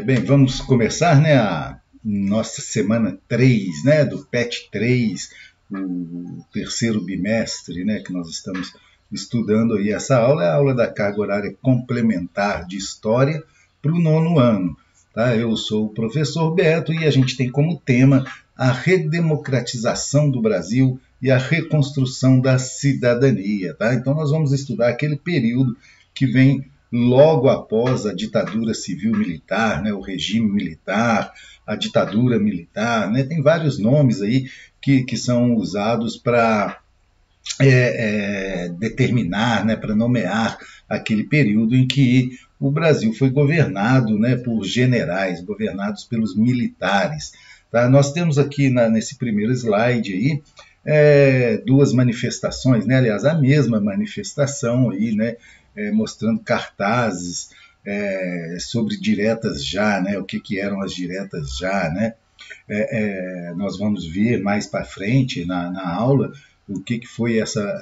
Bem, vamos começar, né, a nossa semana 3, né, do PET 3, o terceiro bimestre, né, que nós estamos estudando aí. Essa aula é a aula da carga horária complementar de História para o 9º ano. Tá? Eu sou o professor Beto e a gente tem como tema a redemocratização do Brasil e a reconstrução da cidadania. Tá? Então nós vamos estudar aquele período que vem logo após a ditadura civil-militar, né, o regime militar, a ditadura militar, né, tem vários nomes aí que são usados para determinar, né, para nomear aquele período em que o Brasil foi governado, né, por generais, governados pelos militares. Tá? Nós temos aqui nesse primeiro slide aí, duas manifestações, né, aliás, a mesma manifestação aí, né, mostrando cartazes sobre diretas já, né, o que eram as diretas já, né? Nós vamos ver mais para frente na aula o que foi essa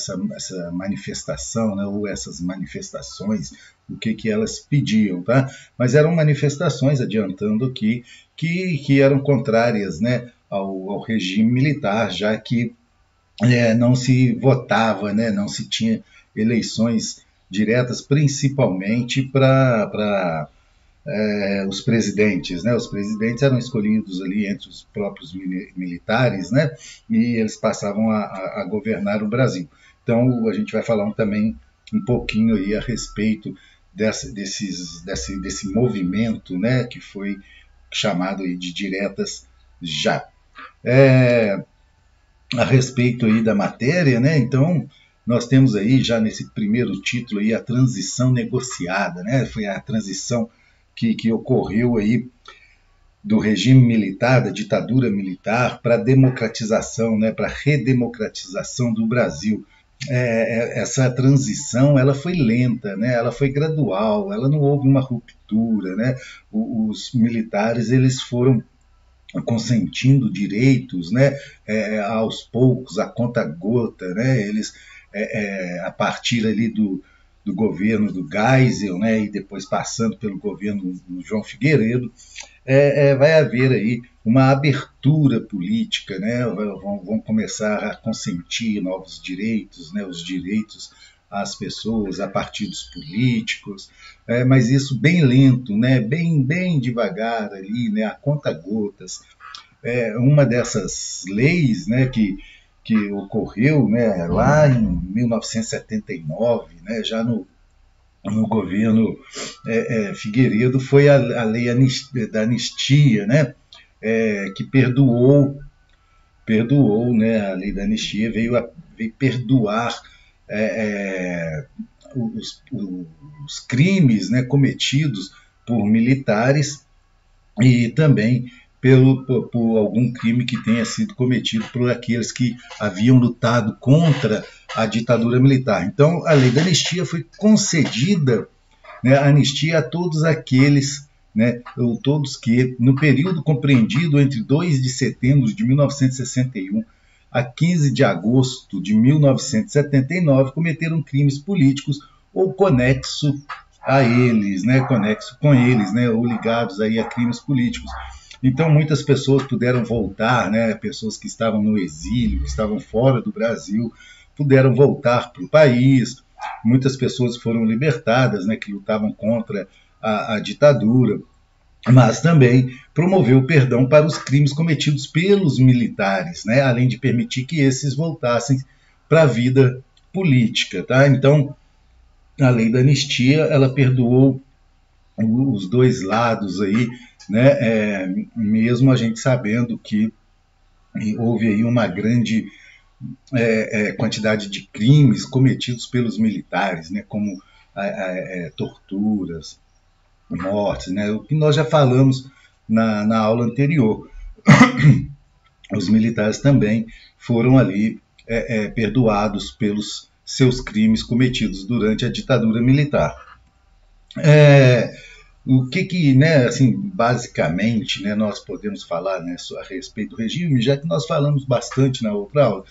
manifestação, né, ou essas manifestações, o que elas pediam, tá? Mas eram manifestações, adiantando aqui, que eram contrárias, né, ao regime militar, já que não se votava, né, não se tinha eleições diretas, principalmente para os presidentes, né? Os presidentes eram escolhidos ali entre os próprios militares, né? E eles passavam a governar o Brasil. Então a gente vai falar também um pouquinho aí a respeito desse movimento, né? Que foi chamado aí de diretas já. A respeito aí da matéria, né? Então nós temos aí já nesse primeiro título aí a transição negociada, né? Foi a transição que ocorreu aí do regime militar, da ditadura militar, para a democratização, né? Para a redemocratização do Brasil. Essa transição ela foi lenta, né? Ela foi gradual, ela não houve uma ruptura, né? Os militares eles foram consentindo direitos, né? Aos poucos, a conta-gota, né? Eles a partir ali do governo do Geisel, né, e depois passando pelo governo do João Figueiredo, vai haver aí uma abertura política, né, vão começar a consentir novos direitos, né, os direitos às pessoas, a partidos políticos, mas isso bem lento, né, bem devagar ali, né, a conta-gotas. Uma dessas leis, né, que ocorreu, né, lá em 1979, né, já no governo Figueiredo, foi a lei da anistia, né, que perdoou, né, a lei da anistia veio perdoar os crimes, né, cometidos por militares e também por algum crime que tenha sido cometido por aqueles que haviam lutado contra a ditadura militar. Então, a lei da anistia foi concedida, né, anistia a todos aqueles, né, ou todos que, no período compreendido entre 2 de setembro de 1961 a 15 de agosto de 1979, cometeram crimes políticos ou conexo a eles, né, conexo com eles, né, ou ligados aí a crimes políticos. Então, muitas pessoas puderam voltar, né? Pessoas que estavam no exílio, que estavam fora do Brasil, puderam voltar para o país. Muitas pessoas foram libertadas, né? Que lutavam contra a ditadura, mas também promoveu o perdão para os crimes cometidos pelos militares, né? Além de permitir que esses voltassem para a vida política. Tá? Então, a lei da anistia ela perdoou os dois lados aí, né? Mesmo a gente sabendo que houve aí uma grande quantidade de crimes cometidos pelos militares, né? Como torturas, mortes, né? O que nós já falamos na aula anterior. Os militares também foram ali perdoados pelos seus crimes cometidos durante a ditadura militar. O que né, assim, basicamente, né, nós podemos falar, né, a respeito do regime, já que nós falamos bastante na outra aula,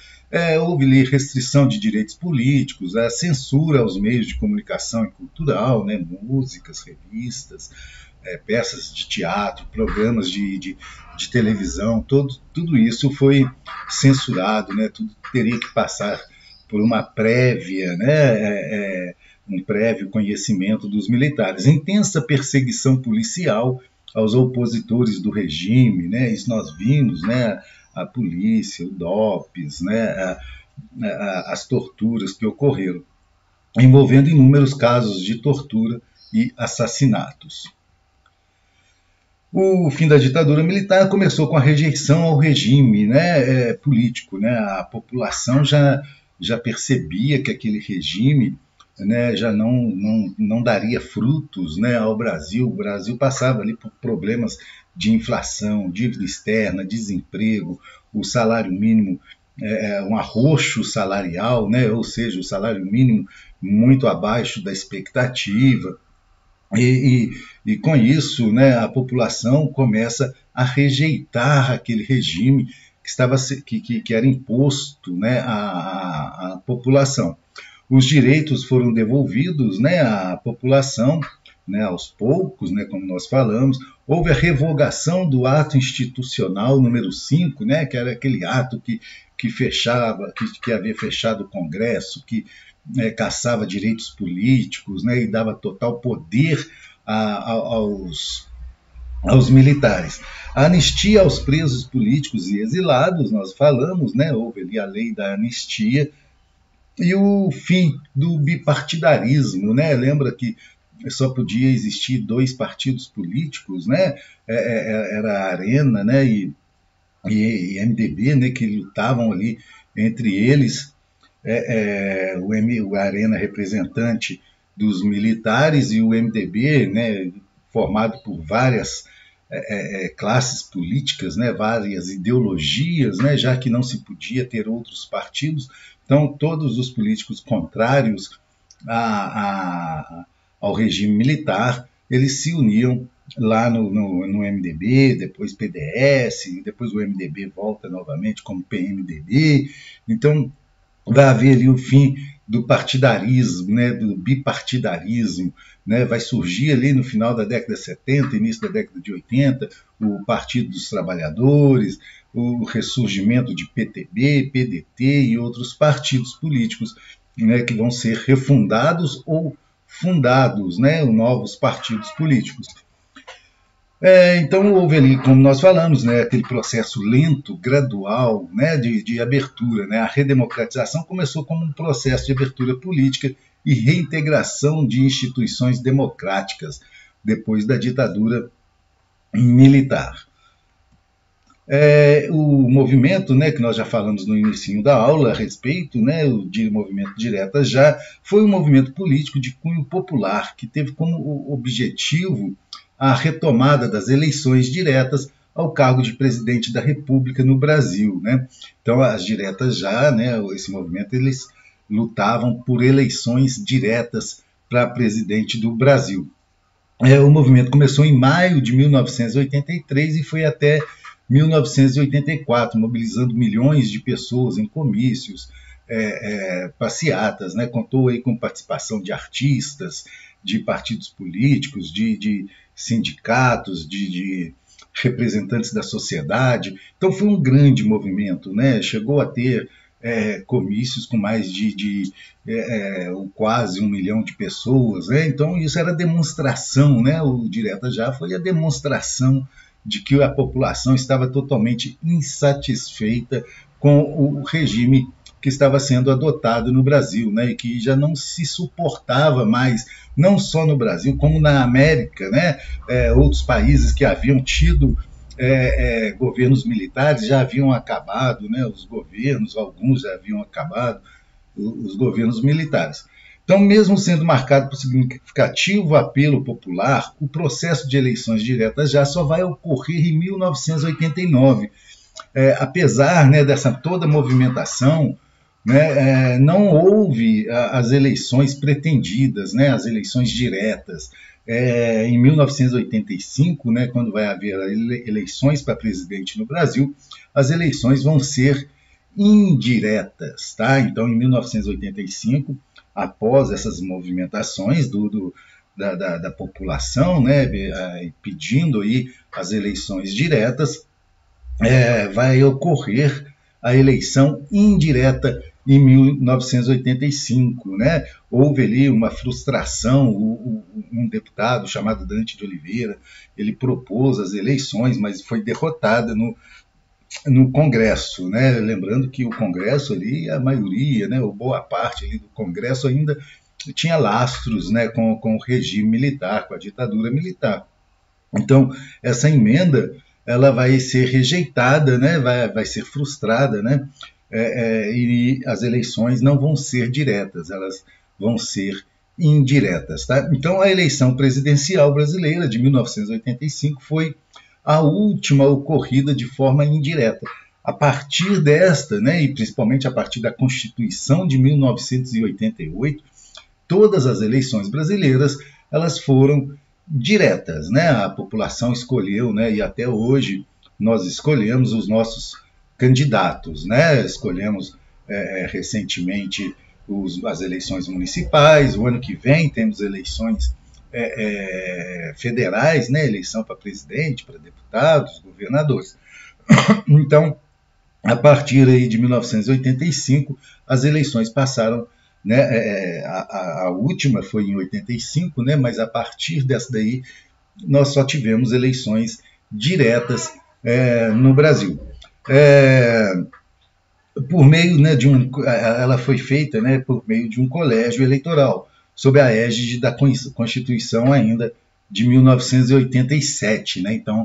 houve ali restrição de direitos políticos, a censura aos meios de comunicação e cultural, né, músicas, revistas, peças de teatro, programas de televisão, tudo isso foi censurado, né? Tudo teria que passar por uma prévia, né? Um prévio conhecimento dos militares. Intensa perseguição policial aos opositores do regime, né? Isso nós vimos, né? A polícia, o DOPS, né? As torturas que ocorreram, envolvendo inúmeros casos de tortura e assassinatos. O fim da ditadura militar começou com a rejeição ao regime, né, político, né? A população já percebia que aquele regime, né, já não daria frutos, né, ao Brasil. O Brasil passava ali por problemas de inflação, dívida externa, desemprego, o salário mínimo, um arroxo salarial, né, ou seja, o salário mínimo muito abaixo da expectativa. E com isso, né, a população começa a rejeitar aquele regime que era imposto, né, à população. Os direitos foram devolvidos, né, à população, né, aos poucos, né, como nós falamos. Houve a revogação do ato institucional número 5, né, que era aquele ato que fechava, que havia fechado o Congresso, que caçava direitos políticos, né, e dava total poder aos militares. A anistia aos presos políticos e exilados, nós falamos, né, houve ali a lei da anistia, e o fim do bipartidarismo, né? Lembra que só podia existir 2 partidos políticos, né? Era a Arena, né, e MDB, né, que lutavam ali entre eles. O Arena representante dos militares e o MDB, né, formado por várias classes políticas, né, várias ideologias, né, já que não se podia ter outros partidos. Então, todos os políticos contrários ao regime militar, eles se uniam lá no MDB, depois PDS, depois o MDB volta novamente como PMDB. Então, vai haver ali o fim do partidarismo, né, do bipartidarismo, né, vai surgir ali no final da década de 70, início da década de 80, o Partido dos Trabalhadores, o ressurgimento de PTB, PDT e outros partidos políticos, né, que vão ser refundados ou fundados, né, novos partidos políticos. Então houve ali, como nós falamos, né, aquele processo lento, gradual, né, de abertura. Né? A redemocratização começou como um processo de abertura política e reintegração de instituições democráticas depois da ditadura militar. O movimento, né, que nós já falamos no início da aula a respeito, né, o movimento Diretas Já, foi um movimento político de cunho popular que teve como objetivo a retomada das eleições diretas ao cargo de presidente da República no Brasil. Né? Então, as Diretas Já, né, esse movimento, eles lutavam por eleições diretas para presidente do Brasil. O movimento começou em maio de 1983 e foi até 1984, mobilizando milhões de pessoas em comícios, passeatas, né? Contou aí com participação de artistas, de partidos políticos, de sindicatos, de representantes da sociedade. Então foi um grande movimento, né? Chegou a ter comícios com mais de quase 1 milhão de pessoas. Né? Então isso era demonstração, né? O Diretas Já foi a demonstração de que a população estava totalmente insatisfeita com o regime que estava sendo adotado no Brasil, né, e que já não se suportava mais, não só no Brasil, como na América, né, outros países que haviam tido governos militares já haviam acabado, né, os governos, alguns já haviam acabado, os governos militares. Então, mesmo sendo marcado por significativo apelo popular, o processo de eleições diretas já só vai ocorrer em 1989. Apesar, né, dessa toda movimentação, né, não houve as eleições pretendidas, né, as eleições diretas. Em 1985, né, quando vai haver eleições para presidente no Brasil, as eleições vão ser indiretas. Tá? Então, em 1985, após essas movimentações da população, né, pedindo aí as eleições diretas, vai ocorrer a eleição indireta em 1985, né? Houve ali uma frustração, um deputado chamado Dante de Oliveira, ele propôs as eleições, mas foi derrotada no Congresso, né? Lembrando que o Congresso ali, a maioria, né, ou boa parte ali do Congresso ainda tinha lastros, né, com o regime militar, com a ditadura militar. Então, essa emenda ela vai ser rejeitada, né, vai ser frustrada, né, e as eleições não vão ser diretas, elas vão ser indiretas. Tá? Então, a eleição presidencial brasileira de 1985 foi a última ocorrida de forma indireta. A partir desta, né, e principalmente a partir da Constituição de 1988, todas as eleições brasileiras elas foram diretas, né? A população escolheu, né? E até hoje nós escolhemos os nossos candidatos, né? Escolhemos recentemente as eleições municipais. O ano que vem temos eleições federais, né? Eleição para presidente, para deputados, governadores. Então, a partir aí de 1985, as eleições passaram, né, a última foi em 85, né, mas a partir dessa daí nós só tivemos eleições diretas no Brasil. Por meio, né, ela foi feita, né, por meio de um colégio eleitoral, sob a égide da Constituição ainda de 1987, né? Então,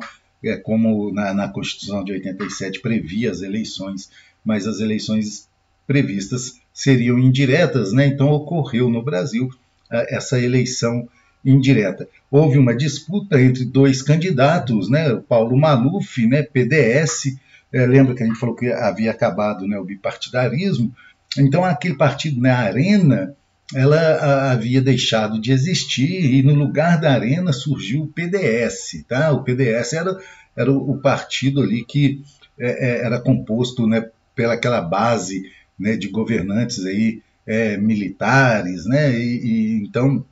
como na Constituição de 87 previa as eleições, mas as eleições previstas seriam indiretas, né? Então ocorreu no Brasil essa eleição indireta. Houve uma disputa entre dois candidatos, né? O Paulo Maluf, né, PDS, lembra que a gente falou que havia acabado, né, o bipartidarismo, então aquele partido, né, a Arena, ela havia deixado de existir e no lugar da Arena surgiu o PDS. Tá? O PDS era o partido ali que era composto, né, pelaquela base, né, de governantes aí, militares, né, então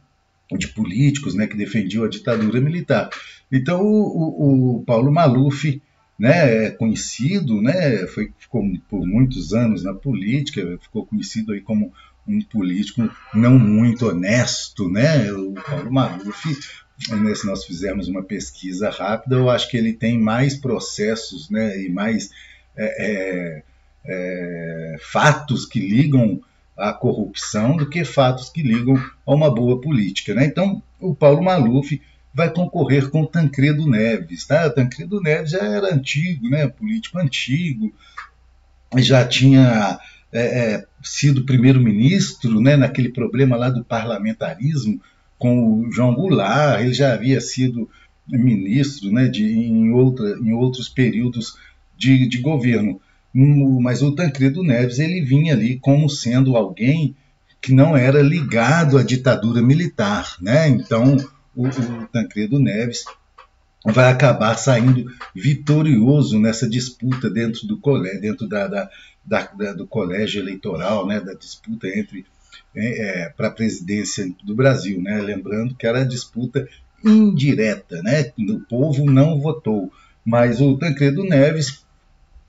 de políticos, né, que defendiam a ditadura militar. Então o Paulo Maluf, né, é conhecido, né, ficou por muitos anos na política, ficou conhecido aí como um político não muito honesto, né? O Paulo Maluf, se nós fizermos uma pesquisa rápida, eu acho que ele tem mais processos, né, e mais fatos que ligam à corrupção do que fatos que ligam a uma boa política, né? Então, o Paulo Maluf vai concorrer com Tancredo Neves, tá? O Tancredo Neves já era antigo, né? Político antigo, já tinha sido primeiro-ministro, né, naquele problema lá do parlamentarismo com o João Goulart, ele já havia sido ministro, né, em outros períodos de governo. Mas o Tancredo Neves ele vinha ali como sendo alguém que não era ligado à ditadura militar, né? Então o Tancredo Neves vai acabar saindo vitorioso nessa disputa dentro do colégio, dentro do colégio eleitoral, né, da disputa entre para a presidência do Brasil, né? Lembrando que era disputa indireta, né? O povo não votou, mas o Tancredo Neves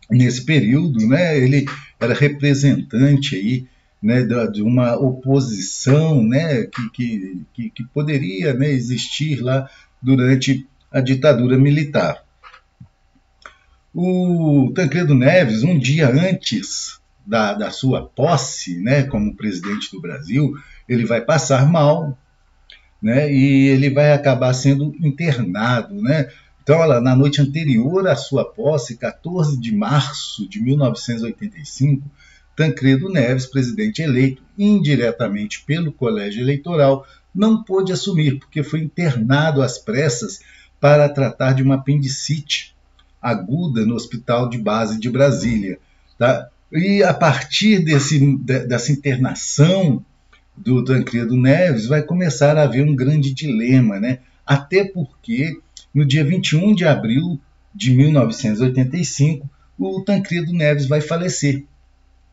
nesse período, né, ele era representante aí, né, de uma oposição, né, que poderia, né, existir lá durante a ditadura militar. O Tancredo Neves, um dia antes da sua posse, né, como presidente do Brasil, ele vai passar mal, né, e ele vai acabar sendo internado, né? Então, na noite anterior à sua posse, 14 de março de 1985, Tancredo Neves, presidente eleito indiretamente pelo colégio eleitoral, não pôde assumir, porque foi internado às pressas para tratar de uma apendicite aguda no Hospital de Base de Brasília. Tá? E a partir dessa internação do Tancredo Neves, vai começar a haver um grande dilema, né? Até porque no dia 21 de abril de 1985, o Tancredo Neves vai falecer,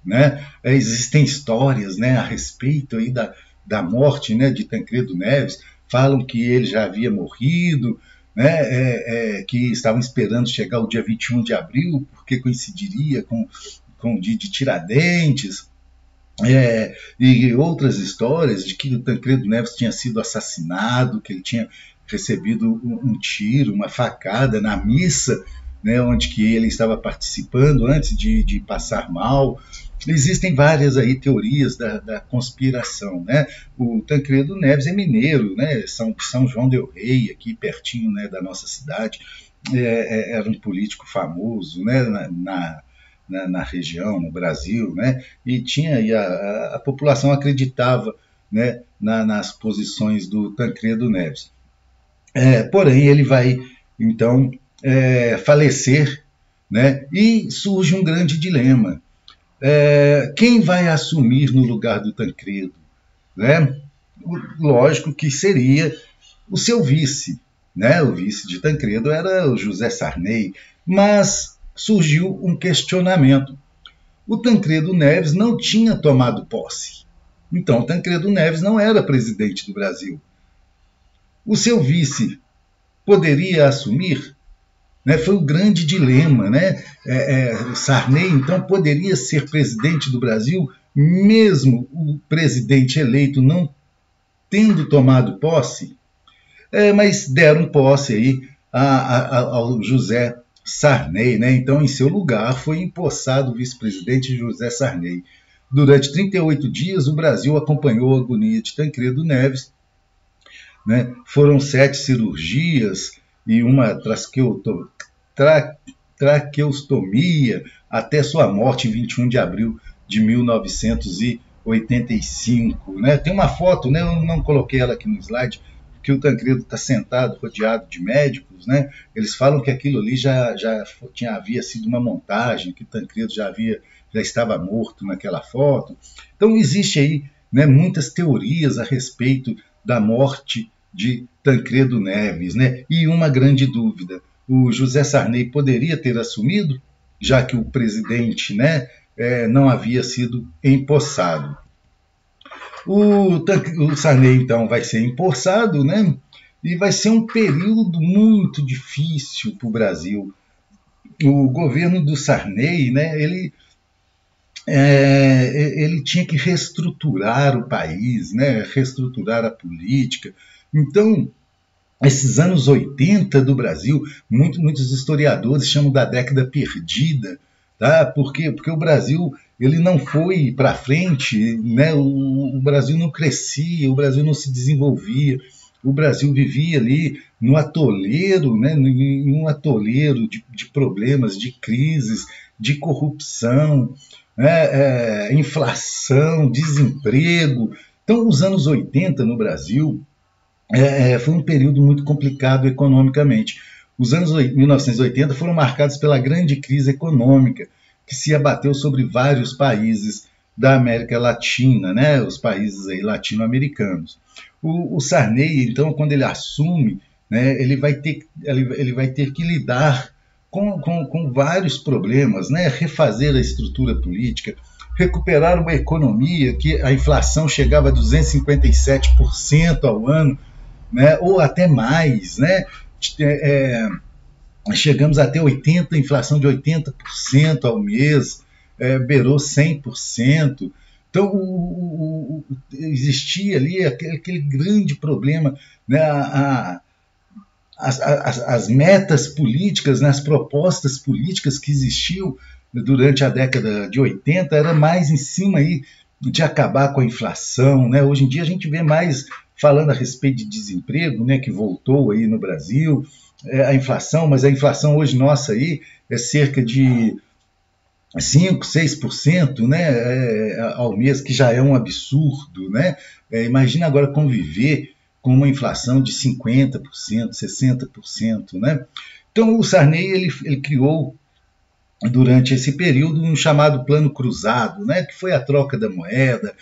né? Existem histórias, né, a respeito aí da morte, né, de Tancredo Neves. falam que ele já havia morrido, né, que estavam esperando chegar o dia 21 de abril, porque coincidiria com o dia de Tiradentes, e outras histórias de que o Tancredo Neves tinha sido assassinado, que ele tinha recebido um tiro, uma facada na missa, né, onde que ele estava participando antes de passar mal. Existem várias aí teorias da conspiração, né? O Tancredo Neves é mineiro, né? São João del Rei, aqui pertinho, né, da nossa cidade. Era um político famoso, né, na região, no Brasil, né? E tinha e a população acreditava, né, nas posições do Tancredo Neves. Porém, ele vai então falecer, né? E surge um grande dilema. Quem vai assumir no lugar do Tancredo? Né? Lógico que seria o seu vice, né? O vice de Tancredo era o José Sarney, mas surgiu um questionamento. O Tancredo Neves não tinha tomado posse, então o Tancredo Neves não era presidente do Brasil. O seu vice poderia assumir? Né, foi o grande dilema, né? Sarney, então, poderia ser presidente do Brasil, mesmo o presidente eleito não tendo tomado posse, mas deram posse aí ao José Sarney, né? Então, em seu lugar, foi empossado o vice-presidente José Sarney. Durante 38 dias, o Brasil acompanhou a agonia de Tancredo Neves, né? Foram 7 cirurgias e uma traqueostomia até sua morte em 21 de abril de 1985. Né? Tem uma foto, né? Eu não coloquei ela aqui no slide, que o Tancredo está sentado, rodeado de médicos. Né? Eles falam que aquilo ali havia sido uma montagem, que o Tancredo já estava morto naquela foto. Então existe aí, né, muitas teorias a respeito da morte de Tancredo Neves, né? E uma grande dúvida: o José Sarney poderia ter assumido, já que o presidente, né, não havia sido empossado. O Sarney, então, vai ser empossado, né? E vai ser um período muito difícil para o Brasil. O governo do Sarney, né, ele tinha que reestruturar o país, né, reestruturar a política. Então, esses anos 80 do Brasil, muitos historiadores chamam da década perdida, tá? Porque o Brasil ele não foi para frente, né? O Brasil não crescia, o Brasil não se desenvolvia, o Brasil vivia ali no atoleiro, né? Em um atoleiro de problemas, de crises, de corrupção, né? Inflação, desemprego. Então, os anos 80 no Brasil foi um período muito complicado economicamente. Os anos 1980 foram marcados pela grande crise econômica que se abateu sobre vários países da América Latina, né, os países aí latino-americanos. O Sarney, então, quando ele assume, né, ele vai ter que lidar com vários problemas, né, refazer a estrutura política, recuperar uma economia que a inflação chegava a 257% ao ano, né, ou até mais, né? Chegamos até inflação de 80% ao mês, beirou 100%. Então, existia ali aquele grande problema, né? As metas políticas, né? As propostas políticas que existiam durante a década de 80 era mais em cima aí de acabar com a inflação, né? Hoje em dia a gente vê mais falando a respeito de desemprego, né, que voltou aí no Brasil, a inflação, mas a inflação hoje nossa aí é cerca de 5, 6%, né, ao mês, que já é um absurdo, né? Imagina agora conviver com uma inflação de 50%, 60%, né? Então o Sarney ele criou durante esse período um chamado Plano Cruzado, né, que foi a troca da moeda,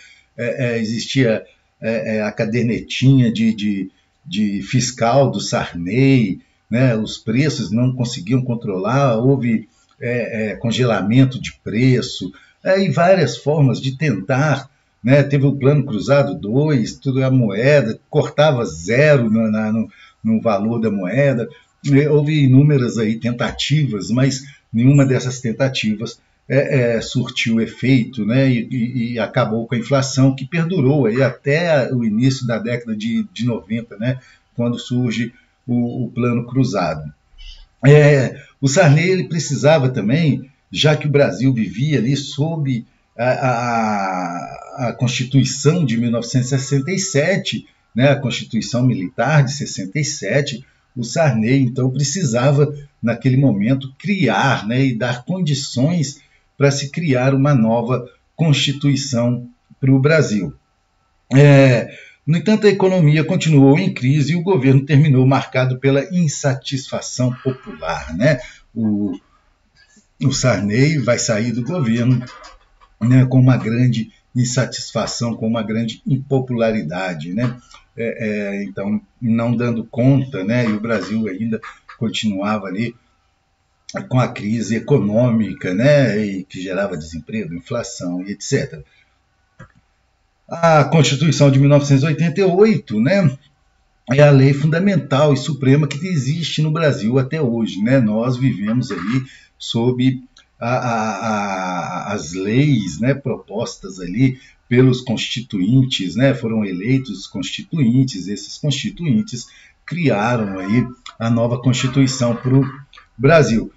existia a cadernetinha de fiscal do Sarney, né, os preços não conseguiam controlar, houve congelamento de preço, e várias formas de tentar né? Teve o Plano Cruzado 2, tudo a moeda, cortava zero no valor da moeda. Houve inúmeras aí tentativas, mas nenhuma dessas tentativas surtiu efeito, né? E acabou com a inflação, que perdurou aí até o início da década de 90, né? Quando surge o Plano Cruzado. O Sarney ele precisava também, já que o Brasil vivia ali sob a Constituição de 1967, né, a Constituição Militar de 67, o Sarney, então, precisava, naquele momento, criar, né, e dar condições para se criar uma nova Constituição para o Brasil. No entanto, a economia continuou em crise e o governo terminou marcado pela insatisfação popular, né? O Sarney vai sair do governo, né, com uma grande insatisfação, com uma grande impopularidade, né? Então, não dando conta, né? E o Brasil ainda continuava ali com a crise econômica, né? E que gerava desemprego, inflação e etc. A Constituição de 1988, né, é a lei fundamental e suprema que existe no Brasil até hoje, né? Nós vivemos aí sob as leis, né, propostas ali pelos constituintes, né? Foram eleitos constituintes, esses constituintes criaram aí a nova Constituição para o Brasil.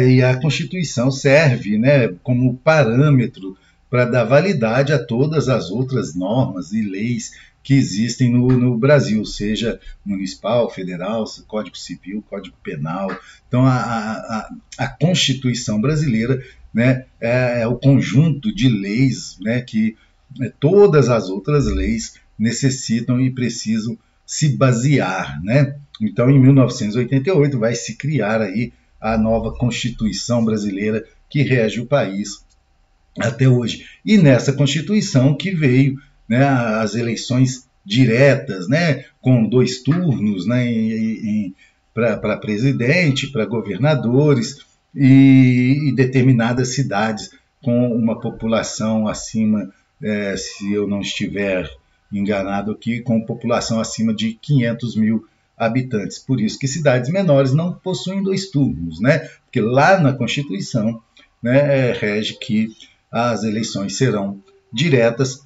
E a Constituição serve, né, como parâmetro para dar validade a todas as outras normas e leis que existem no Brasil, seja municipal, federal, Código Civil, Código Penal. Então, a Constituição brasileira, né, é o conjunto de leis, né, que todas as outras leis necessitam e precisam se basear, né? Então, em 1988, vai se criar aí a nova Constituição brasileira que rege o país até hoje. E nessa Constituição que veio, né, as eleições diretas, né, com 2 turnos, né, para presidente, para governadores e determinadas cidades com uma população acima, se eu não estiver enganado aqui, com população acima de 500 mil habitantes. Por isso que cidades menores não possuem 2 turnos, né, porque lá na Constituição, né, rege que as eleições serão diretas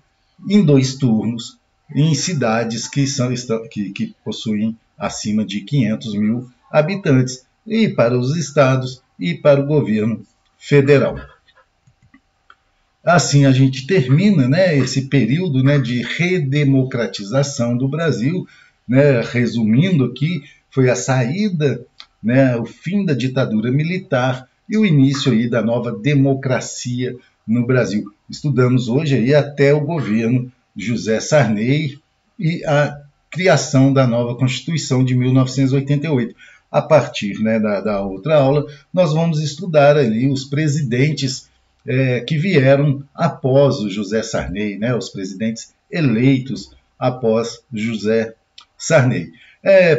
em 2 turnos em cidades que possuem acima de 500 mil habitantes, e para os estados e para o governo federal. Assim a gente termina, né, esse período, né, de redemocratização do Brasil, né, resumindo aqui, foi a saída, né, o fim da ditadura militar e o início aí da nova democracia no Brasil. Estudamos hoje aí até o governo José Sarney e a criação da nova Constituição de 1988. A partir, né, da outra aula, nós vamos estudar ali os presidentes que vieram após o José Sarney, né, os presidentes eleitos após José Sarney.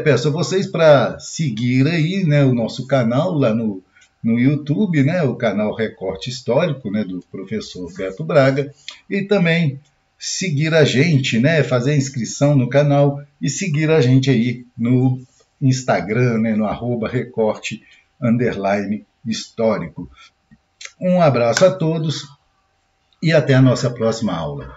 Peço a vocês para seguir aí, né, o nosso canal lá no YouTube, né, o canal Recorte Histórico, né, do professor Beto Braga, e também seguir a gente, né, fazer a inscrição no canal e seguir a gente aí no Instagram, né, no @recorte_histórico. Um abraço a todos e até a nossa próxima aula.